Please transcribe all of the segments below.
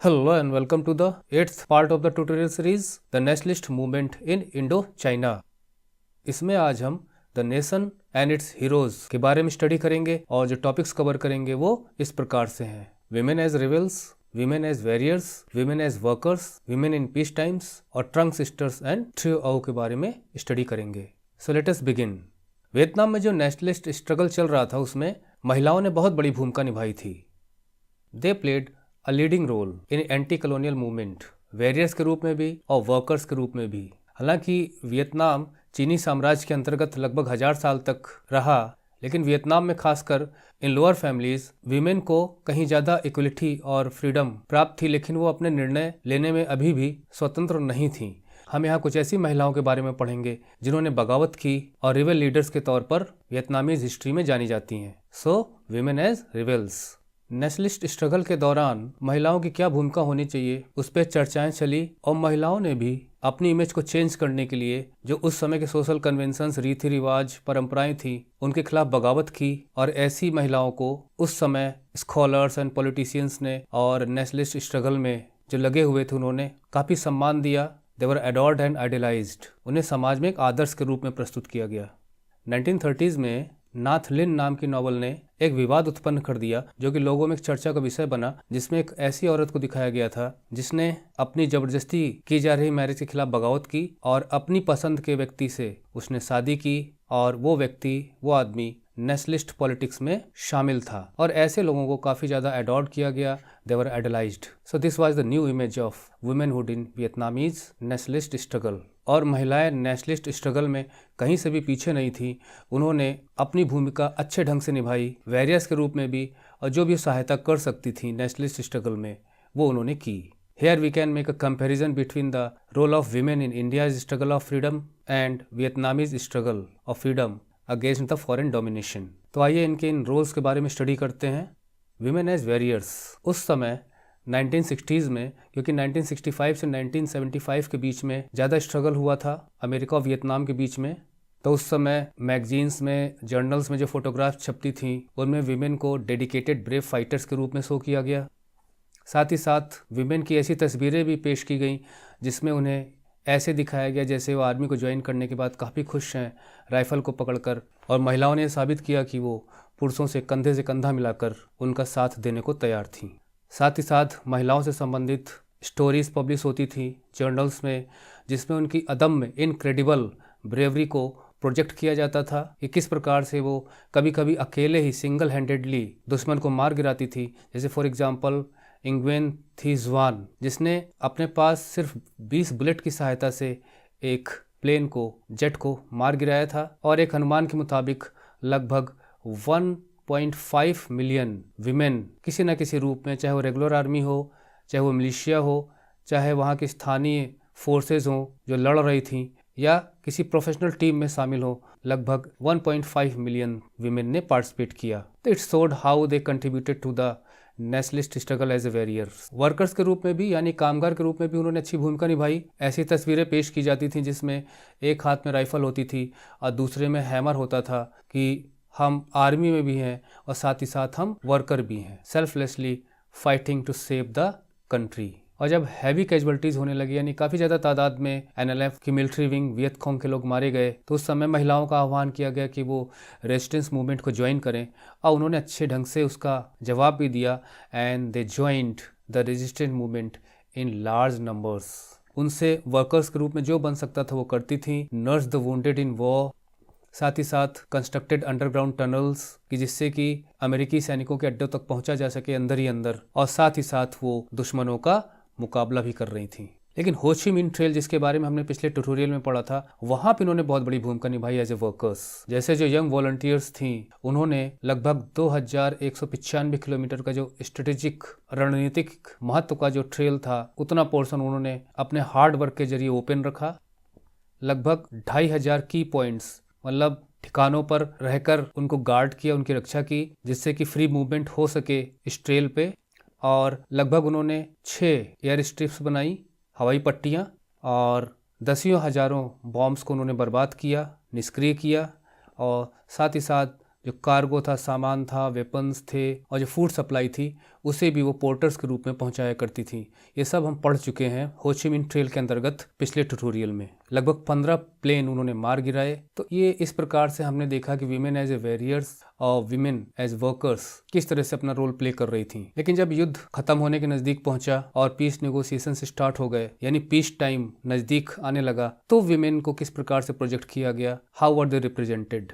Hello and welcome to the 8th part of the tutorial series The Nationalist Movement in Indo-China। इसमें आज हम the nation and it's heroes के बारे में study करेंगे और जो टॉपिक्स कवर करेंगे वो इस प्रकार से हैं। Women as rebels, women as warriors, women as workers, women in peace times और Trung sisters and Trieu Au के बारे में स्टडी करेंगे। So let us begin. Vietnam में जो नेशनलिस्ट स्ट्रगल चल रहा था उसमें महिलाओं ने बहुत बड़ी भूमिका निभाई थी। They played a leading role in anti colonial movement, warriors के रूप में भी और वर्कर्स के रूप में भी। हालांकि वियतनाम चीनी साम्राज्य के अंतर्गत लगभग 1000 साल तक रहा, लेकिन वियतनाम में खासकर इन लोअर फैमिलीज वीमेन को कहीं ज़्यादा इक्वलिटी और फ्रीडम प्राप्त थी, लेकिन वो अपने निर्णय लेने में अभी भी स्वतंत्र नहीं थीं। हम यहाँ कुछ ऐसी महिलाओं के बारे में पढ़ेंगे जिन्होंने बगावत की और रिबेल लीडर्स के तौर पर वियतनामीज हिस्ट्री में जानी जाती हैं। So women as rebels. Nationalist struggle के दौरान महिलाओं की क्या भूमिका होनी चाहिए उस पर चर्चाएं चली और महिलाओं ने भी अपनी इमेज को चेंज करने के लिए जो उस समय के सोशल कन्वेंशंस, रीति रिवाज, परंपराएं थी उनके खिलाफ बगावत की। और ऐसी महिलाओं को उस समय स्कॉलर्स एंड पॉलिटिशियंस ने और नेशनलिस्ट स्ट्रगल में जो लगे हुए थे उन्होंने काफ़ी सम्मान दिया। दे वर एडोर्ड एंड आइडलाइज्ड। उन्हें समाज में एक आदर्श के रूप में प्रस्तुत किया गया। 1930s में नाथ लिन नाम की नॉवल ने एक विवाद उत्पन्न कर दिया जो कि लोगों में एक चर्चा का विषय बना, जिसमें एक ऐसी औरत को दिखाया गया था जिसने अपनी जबरदस्ती की जा रही मैरिज के खिलाफ बगावत की और अपनी पसंद के व्यक्ति से उसने शादी की और वो व्यक्ति, वो आदमी नेशनलिस्ट पॉलिटिक्स में शामिल था और ऐसे लोगों को काफ़ी ज़्यादा एडॉर्ड किया गया। They were idealized. So this was the new image of womanhood in Vietnamese nationalist struggle. और महिलाएं नेशनलिस्ट स्ट्रगल में कहीं से भी पीछे नहीं थी। उन्होंने अपनी भूमिका अच्छे ढंग से निभाई, वॉरियर्स के रूप में भी, और जो भी सहायता कर सकती थी नेशनलिस्ट स्ट्रगल में वो उन्होंने की। Here we can make a comparison between the role of women in India's struggle of freedom and Vietnamese struggle of freedom against the foreign domination। तो आइए इनके इन रोल्स के बारे में स्टडी करते हैं। Women as warriors। उस समय 1960s में, क्योंकि 1965 से 1975 के बीच में ज़्यादा स्ट्रगल हुआ था अमेरिका और वियतनाम के बीच में, तो उस समय मैगजीन्स में, जर्नल्स में जो फोटोग्राफ छपती थी उनमें विमेन को डेडिकेटेड ब्रेव फाइटर्स के रूप में शो किया गया। साथ ही साथ विमेन की ऐसी तस्वीरें भी पेश की गई जिसमें उन्हें ऐसे दिखाया गया जैसे वो आर्मी को ज्वाइन करने के बाद काफ़ी खुश हैं राइफ़ल को पकड़कर, और महिलाओं ने साबित किया कि वो पुरुषों से कंधा मिलाकर उनका साथ देने को तैयार थीं। साथ ही साथ महिलाओं से संबंधित स्टोरीज पब्लिश होती थी जर्नल्स में, जिसमें उनकी अदम्य इनक्रेडिबल ब्रेवरी को प्रोजेक्ट किया जाता था कि किस प्रकार से वो कभी कभी अकेले ही सिंगल हैंडेडली दुश्मन को मार गिराती थी। जैसे फॉर एग्जांपल इंग्वेन थी ज़ुआन, जिसने अपने पास सिर्फ 20 बुलेट की सहायता से एक प्लेन को, जेट को मार गिराया था। और एक अनुमान के मुताबिक लगभग 1.5 मिलियन विमेन किसी न किसी रूप में, चाहे वो रेगुलर आर्मी हो, चाहे वो मिलिशिया हो, चाहे वहाँ की स्थानीय फोर्सेज हों जो लड़ रही थीं, या किसी प्रोफेशनल टीम में शामिल हो, लगभग 1.5 मिलियन विमेन ने पार्टिसिपेट किया। तो it showed how they contributed to the nationalist struggle as a warrior. Workers के रूप में भी, यानी कामगार के रूप में भी उन्होंने अच्छी भूमिका निभाई। ऐसी तस्वीरें पेश की जाती थीं जिसमें एक हाथ में राइफल होती थी और दूसरे में हैमर होता था कि हम आर्मी में भी हैं और साथ ही साथ हम वर्कर भी हैं, selflessly fighting to save the country. और जब हैवी कैजुअलिटीज़ होने लगी, यानी काफ़ी ज़्यादा तादाद में एनएलएफ की मिलिट्री विंग, वियतकॉम के लोग मारे गए, तो उस समय महिलाओं का आह्वान किया गया कि वो रेजिस्टेंस मूवमेंट को ज्वाइन करें, और उन्होंने अच्छे ढंग से उसका जवाब भी दिया। And they joined the resistance movement in large numbers. उनसे वर्कर्स के रूप में जो बन सकता था वो करती थी। Nurse the wounded in war, साथ ही साथ कंस्ट्रक्टेड अंडरग्राउंड टनल्स कि जिससे कि अमेरिकी सैनिकों के अड्डों तक पहुंचा जा सके अंदर ही अंदर, और साथ ही साथ वो दुश्मनों का मुकाबला भी कर रही थी। लेकिन हो ची मिन्ह ट्रेल, जिसके बारे में हमने पिछले ट्यूटोरियल में पढ़ा था, वहाँ पे उन्होंने बहुत बड़ी भूमिका निभाई एज ए वर्कर्स। जैसे जो यंग वॉलंटियर्स थी उन्होंने लगभग 2195 किलोमीटर का जो स्ट्रेटेजिक रणनीतिक महत्व का जो ट्रेल था उतना पोर्शन उन्होंने अपने हार्ड वर्क के जरिए ओपन रखा। लगभग 2500 की पॉइंट्स, मतलब ठिकानों पर रहकर उनको गार्ड किया, उनकी रक्षा की, जिससे कि फ्री मूवमेंट हो सके इस ट्रेल पे। और लगभग उन्होंने 6 एयर स्ट्रिप्स बनाई, हवाई पट्टियाँ, और दसियों हजारों बॉम्ब्स को उन्होंने बर्बाद किया, निष्क्रिय किया। और साथ ही साथ जो कार्गो था, सामान था, वेपन्स थे और जो फूड सप्लाई थी उसे भी वो पोर्टर्स के रूप में पहुंचाया करती थी। ये सब हम पढ़ चुके हैं हो ची मिन्ह ट्रेल के अंतर्गत पिछले ट्यूटोरियल में। लगभग 15 प्लेन उन्होंने मार गिराए। तो ये इस प्रकार से हमने देखा कि वीमेन एज ए वॉरियर्स और वीमेन एज वर्कर्स किस तरह से अपना रोल प्ले कर रही थी। लेकिन जब युद्ध खत्म होने के नजदीक पहुंचा और पीस नेगोशिएशन स्टार्ट हो गए, यानी पीस टाइम नजदीक आने लगा, तो वीमेन को किस प्रकार से प्रोजेक्ट किया गया, how were they represented.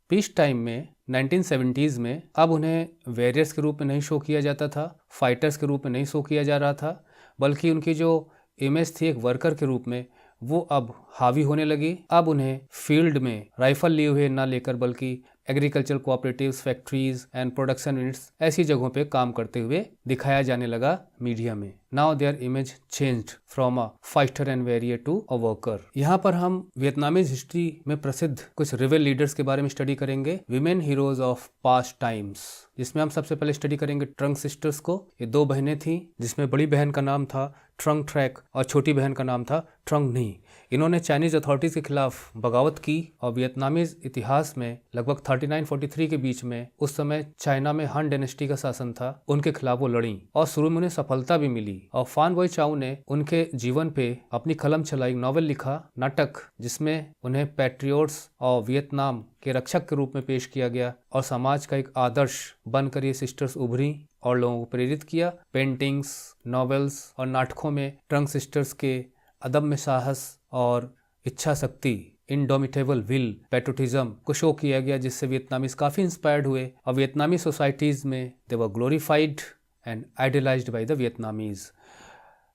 Peace time में 1970s में अब उन्हें वॉरियर्स के रूप में नहीं शो किया जाता था, फाइटर्स के रूप में नहीं शो किया जा रहा था, बल्कि उनकी जो इमेज थी एक वर्कर के रूप में वो अब हावी होने लगी। अब उन्हें फील्ड में राइफल लिए हुए ना लेकर बल्कि agriculture cooperatives, factories and production units ऐसी जगहों पे काम करते हुए दिखाया जाने लगा मीडिया में। Now their image changed from a fighter and warrior to a worker. यहाँ पर हम वियतनामीज हिस्ट्री में प्रसिद्ध कुछ रिबेल लीडर्स के बारे में स्टडी करेंगे, women heroes of past times, जिसमें हम सबसे पहले स्टडी करेंगे ट्रंक सिस्टर्स को। ये 2 बहनें थीं, जिसमें बड़ी बहन का नाम था ट्रंक ट्रैक और छोटी बहन का नाम था ट्रंक नी। इन्होंने चाइनीज अथॉरिटीज के खिलाफ बगावत की और वियतनामीज इतिहास में लगभग 3943 के बीच में, उस समय चाइना में हान डायनेस्टी का शासन था, उनके खिलाफ वो लड़ी और शुरू में उन्हें सफलता भी मिली। और फान बोई चाउ ने उनके जीवन पे अपनी कलम चलाई, नॉवेल लिखा, नाटक, जिसमें उन्हें पैट्रियोट्स और वियतनाम के रक्षक के रूप में पेश किया गया और समाज का एक आदर्श बनकर ये सिस्टर्स उभरी और लोगों को प्रेरित किया। पेंटिंग्स, नॉवेल्स और नाटकों में ट्रंक सिस्टर्स के अदम्य साहस और इच्छा शक्ति, इंडोमिटेबल विल, पैट्रियोटिज्म को शो किया गया, जिससे वियतनामीज काफ़ी इंस्पायर्ड हुए और वियतनामी सोसाइटीज़ में they were glorified and idealized by the Vietnamese.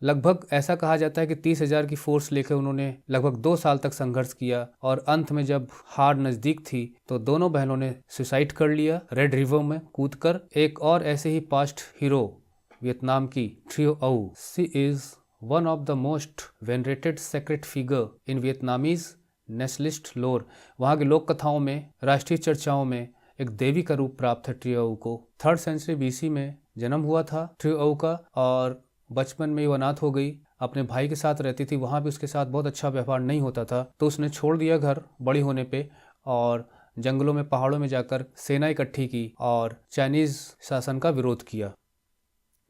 लगभग ऐसा कहा जाता है कि 30,000 की फोर्स लेकर उन्होंने लगभग 2 साल तक संघर्ष किया और अंत में जब हार नज़दीक थी तो दोनों बहनों ने सुसाइड कर लिया रेड रिवर में कूदकर। एक और ऐसे ही पास्ट हीरो वियतनाम की, Trieu Au, she is one of the most venerated sacred figure in Vietnamese nationalist lore. वहाँ की लोक कथाओं में, राष्ट्रीय चर्चाओं में एक देवी का रूप प्राप्त है ट्रियो औ को। 3rd सेंचुरी BC में जन्म हुआ था ट्रियो औ का और बचपन में ही वो अनाथ हो गई। अपने भाई के साथ रहती थी, वहाँ भी उसके साथ बहुत अच्छा व्यवहार नहीं होता था, तो उसने छोड़ दिया घर बड़ी होने पे और जंगलों में, पहाड़ों में जाकर सेना इकट्ठी की और चाइनीज़ शासन का विरोध किया।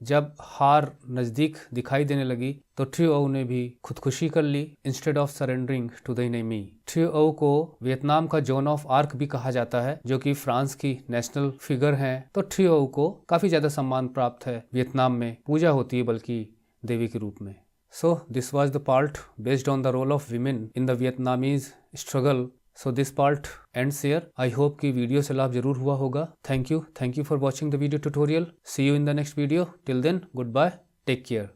जब हार नज़दीक दिखाई देने लगी तो ट्रियो औ ने भी खुदकुशी कर ली instead of surrendering to the enemy. Trieu Au को वियतनाम का जॉन ऑफ आर्क भी कहा जाता है, जो कि फ्रांस की नेशनल फिगर हैं। तो ट्रियो औ को काफ़ी ज़्यादा सम्मान प्राप्त है, वियतनाम में पूजा होती है बल्कि देवी के रूप में। So this was the part based on the role of women in the Vietnamese struggle. So this part ends here. I hope कि वीडियो से लाभ जरूर हुआ होगा। Thank you for watching the video tutorial. See you in the next video. Till then, good bye, take care.